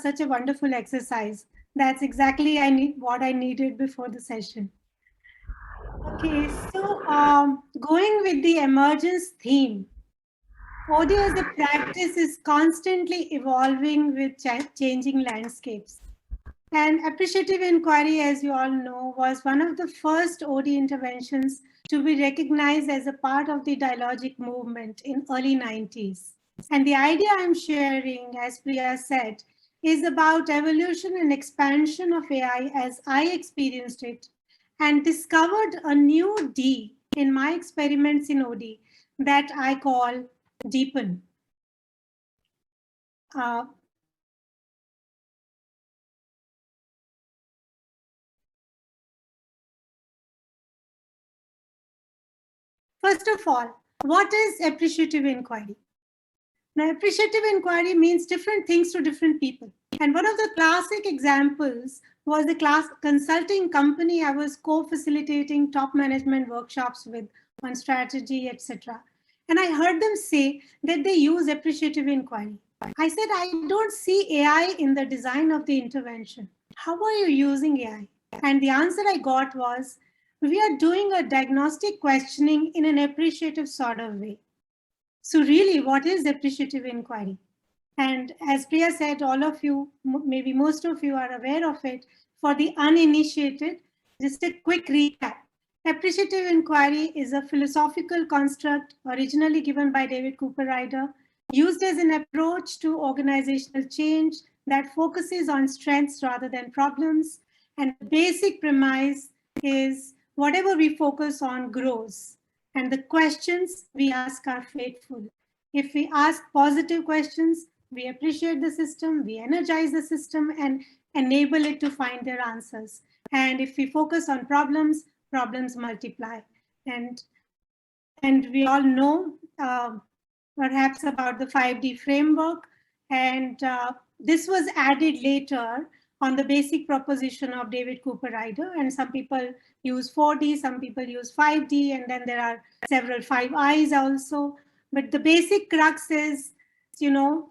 such a wonderful exercise. That's exactly what I needed before the session. Okay, so going with the emergence theme, OD as a practice is constantly evolving with changing landscapes. And appreciative inquiry, as you all know, was one of the first OD interventions to be recognized as a part of the dialogic movement in early 90s. And the idea I'm sharing, as Priya said, is about evolution and expansion of AI as I experienced it and discovered a new D in my experiments in OD that I call Deepen. First of all, what is appreciative inquiry? Now, appreciative inquiry means different things to different people. And one of the classic examples was the consulting company I was co-facilitating top management workshops with on strategy, etc. And I heard them say that they use appreciative inquiry. I said, I don't see AI in the design of the intervention. How are you using AI? And the answer I got was, we are doing a diagnostic questioning in an appreciative sort of way. So really, what is appreciative inquiry? And as Priya said, all of you, maybe most of you are aware of it. For the uninitiated, just a quick recap. Appreciative inquiry is a philosophical construct originally given by David Cooper Ryder, used as an approach to organizational change that focuses on strengths rather than problems. And the basic premise is whatever we focus on grows. And the questions we ask are faithful. If we ask positive questions, we appreciate the system, we energize the system, and enable it to find their answers. And if we focus on problems, problems multiply. And we all know perhaps about the 5D framework. And this was added later on the basic proposition of David Cooper Ryder. And some people use 4D, some people use 5D, and then there are several 5Is also. But the basic crux is,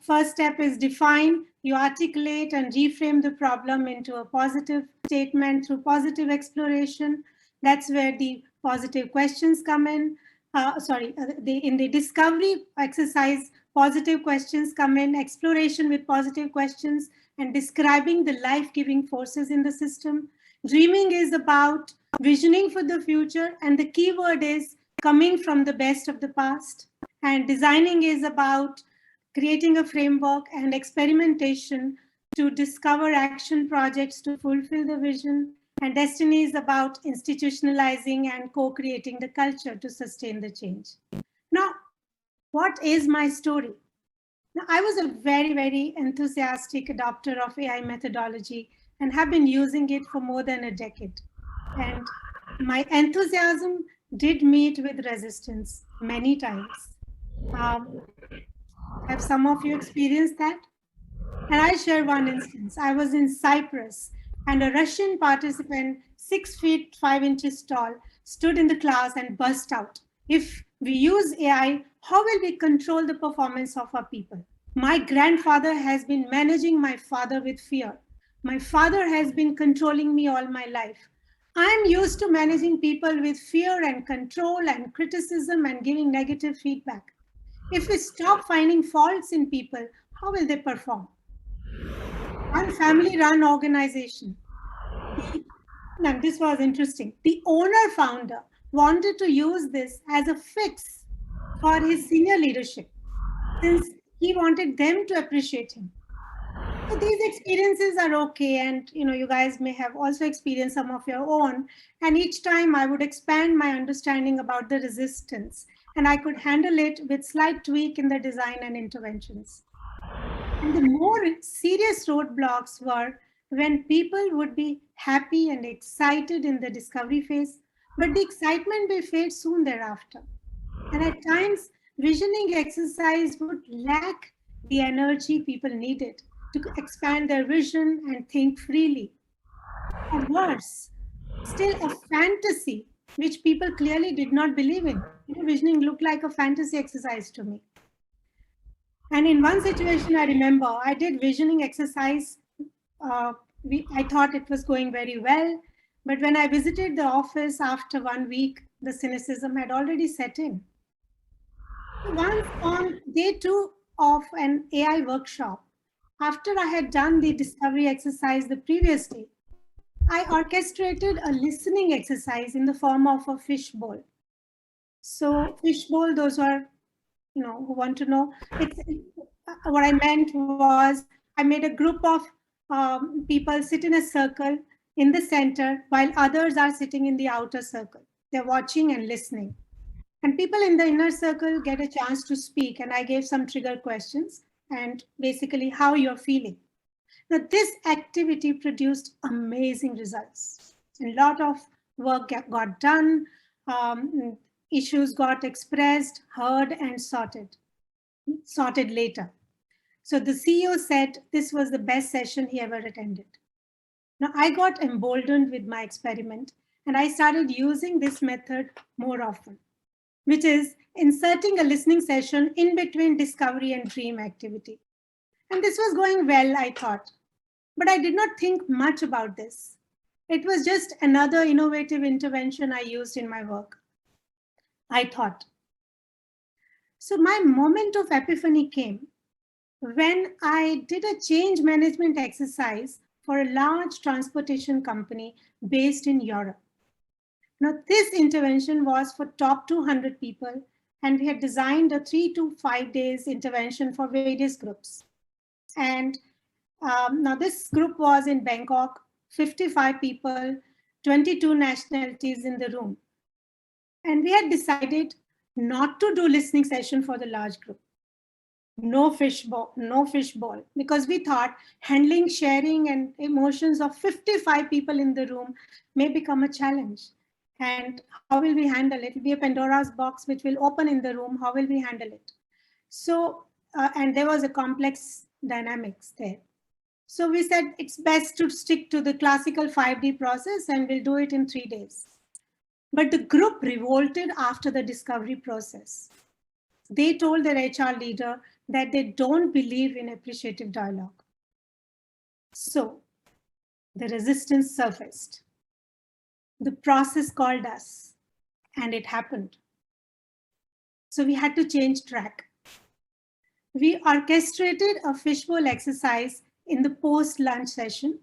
first step is define, you articulate and reframe the problem into a positive statement through positive exploration. That's where the positive questions come in. In the discovery exercise, positive questions come in, exploration with positive questions, and describing the life-giving forces in the system. Dreaming is about visioning for the future, and the key word is coming from the best of the past. And designing is about creating a framework and experimentation to discover action projects to fulfill the vision. And destiny is about institutionalizing and co-creating the culture to sustain the change. Now, what is my story? Now, I was a very, very enthusiastic adopter of AI methodology and have been using it for more than a decade. And my enthusiasm did meet with resistance many times. Have some of you experienced that? And I share one instance. I was in Cyprus and a Russian participant, 6 feet 5 inches tall, stood in the class and burst out. If we use AI, how will we control the performance of our people? My grandfather has been managing my father with fear. My father has been controlling me all my life. I'm used to managing people with fear and control and criticism and giving negative feedback. If we stop finding faults in people, how will they perform? One family-run organization. And this was interesting. The owner-founder wanted to use this as a fix for his senior leadership, since he wanted them to appreciate him. So these experiences are okay, and you guys may have also experienced some of your own. And each time I would expand my understanding about the resistance, and I could handle it with slight tweak in the design and interventions. And the more serious roadblocks were when people would be happy and excited in the discovery phase, but the excitement may fade soon thereafter. And at times, visioning exercise would lack the energy people needed to expand their vision and think freely. Or worse, still a fantasy which people clearly did not believe in. Visioning looked like a fantasy exercise to me. And in one situation, I remember I did visioning exercise I thought it was going very well. But when I visited the office after 1 week, the cynicism had already set in. Once on day 2 of an AI workshop, after I had done the discovery exercise the previous day, I orchestrated a listening exercise in the form of a fishbowl. So fishbowl, those who are, who want to know, what I meant was I made a group of people sit in a circle in the center while others are sitting in the outer circle. They're watching and listening. And people in the inner circle get a chance to speak. And I gave some trigger questions and basically how you're feeling. Now, this activity produced amazing results. A lot of work got done, issues got expressed, heard, and sorted later. So the CEO said this was the best session he ever attended. Now, I got emboldened with my experiment, and I started using this method more often, which is inserting a listening session in between discovery and dream activity. And this was going well, I thought. But I did not think much about this. It was just another innovative intervention I used in my work, I thought. So my moment of epiphany came when I did a change management exercise for a large transportation company based in Europe. Now, this intervention was for top 200 people, and we had designed a 3 to 5 days intervention for various groups. And now this group was in Bangkok, 55 people, 22 nationalities in the room. And we had decided not to do listening session for the large group. No fishbowl, because we thought handling, sharing, and emotions of 55 people in the room may become a challenge. And how will we handle it? It will be a Pandora's box which will open in the room. How will we handle it? So, and there was a complex dynamics there. So we said it's best to stick to the classical 5D process and we'll do it in 3 days. But the group revolted after the discovery process. They told their HR leader that they don't believe in appreciative dialogue. So the resistance surfaced. The process called us, and it happened. So we had to change track. We orchestrated a fishbowl exercise in the post-lunch session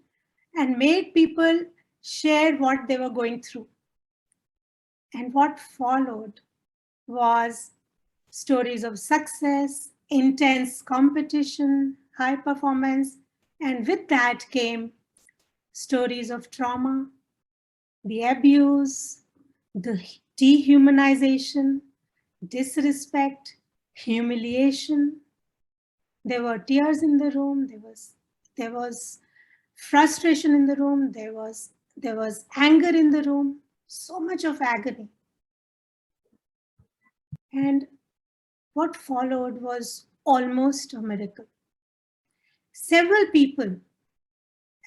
and made people share what they were going through. And what followed was stories of success, intense competition, high performance, and with that came stories of trauma, the abuse, the dehumanization, disrespect, humiliation. There were tears in the room. There was frustration in the room. There was anger in the room. So much of agony. And what followed was almost a miracle. Several people,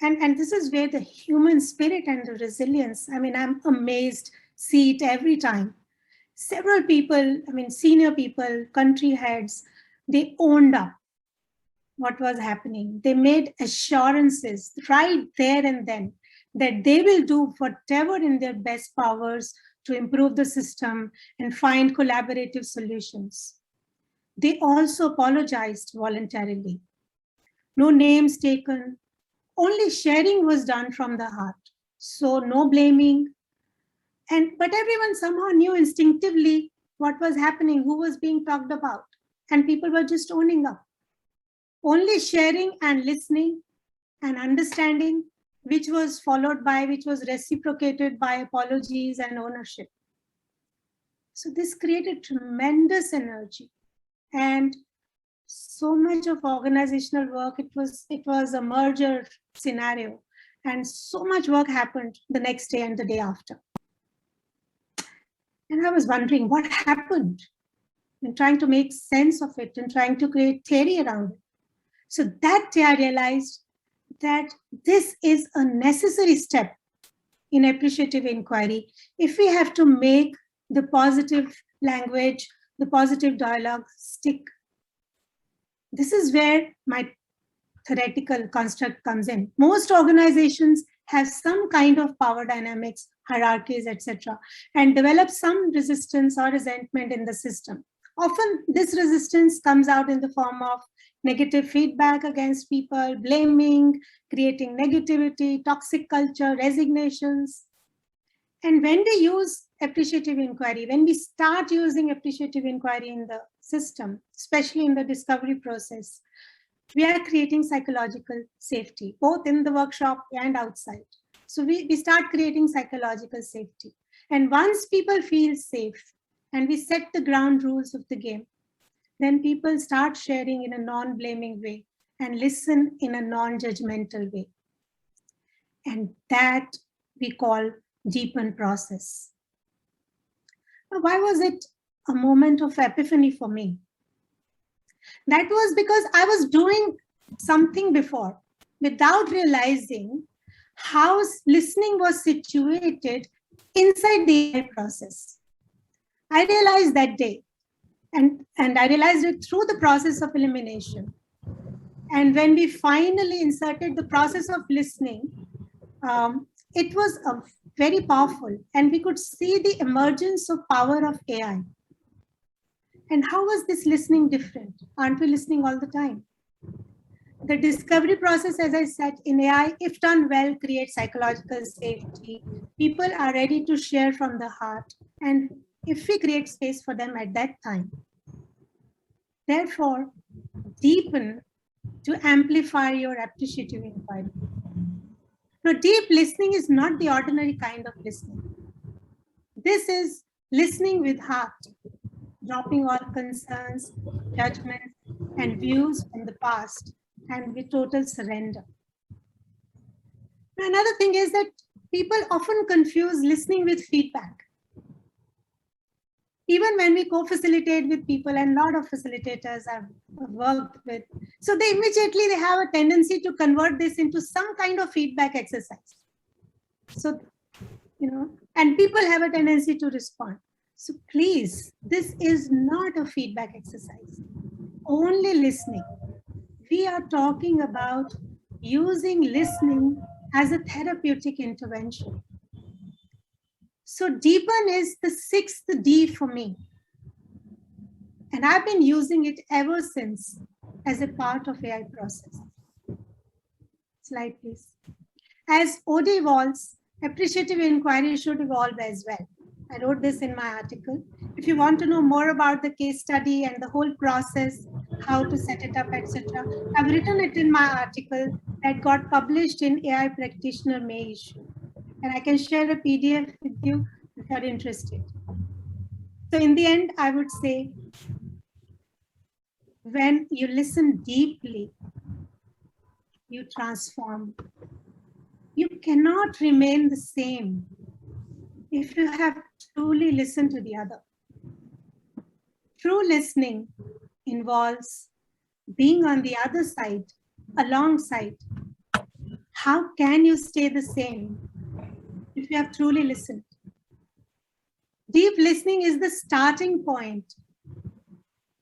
and this is where the human spirit and the resilience, I'm amazed, see it every time. Several people, senior people, country heads, they owned up what was happening. They made assurances right there and then that they will do whatever in their best powers to improve the system and find collaborative solutions. They also apologized voluntarily. No names taken, only sharing was done from the heart. So no blaming. But everyone somehow knew instinctively what was happening, who was being talked about, and people were just owning up. Only sharing and listening and understanding, which was reciprocated by apologies and ownership. So this created tremendous energy and so much of organizational work. It was a merger scenario, and so much work happened the next day and the day after. And I was wondering what happened, and trying to make sense of it and trying to create theory around it. So that day I realized that this is a necessary step in appreciative inquiry if we have to make the positive language, the positive dialogue stick. This is where my theoretical construct comes in. Most organizations have some kind of power dynamics, hierarchies, etc., and develop some resistance or resentment in the system. Often this resistance comes out in the form of negative feedback against people, blaming, creating negativity, toxic culture, resignations. And when we use appreciative inquiry, when we start using appreciative inquiry in the system, especially in the discovery process, we are creating psychological safety, both in the workshop and outside. So we start creating psychological safety. And once people feel safe and we set the ground rules of the game, then people start sharing in a non-blaming way and listen in a non-judgmental way. And that we call Deepen process. Now, why was it a moment of epiphany for me? That was because I was doing something before without realizing how listening was situated inside the AI process. I realized that day, and I realized it through the process of elimination. And when we finally inserted the process of listening, it was very powerful, and we could see the emergence of power of AI. And how was this listening different? Aren't we listening all the time? The discovery process, as I said, in AI, if done well, creates psychological safety. People are ready to share from the heart, and if we create space for them at that time. Therefore, deepen to amplify your appreciative inquiry. Now, deep listening is not the ordinary kind of listening. This is listening with heart, dropping all concerns, judgments, and views from the past, and with total surrender. Now, another thing is that people often confuse listening with feedback. Even when we co-facilitate with people, and a lot of facilitators I've worked with, so they have a tendency to convert this into some kind of feedback exercise. So, and people have a tendency to respond. So please, this is not a feedback exercise, only listening. We are talking about using listening as a therapeutic intervention. So Deepen is the 6th D for me. And I've been using it ever since as a part of AI process. Slide, please. As OD evolves, appreciative inquiry should evolve as well. I wrote this in my article. If you want to know more about the case study and the whole process, how to set it up, etc., I've written it in my article that got published in AI Practitioner May issue. And I can share a PDF with you if you're interested. So in the end, I would say, when you listen deeply, you transform. You cannot remain the same if you have truly listened to the other. True listening involves being on the other side, alongside. How can you stay the same if you have truly listened? Deep listening is the starting point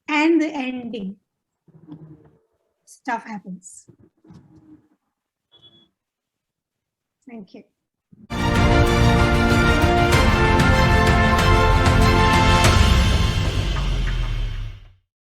and the ending. Stuff happens. Thank you.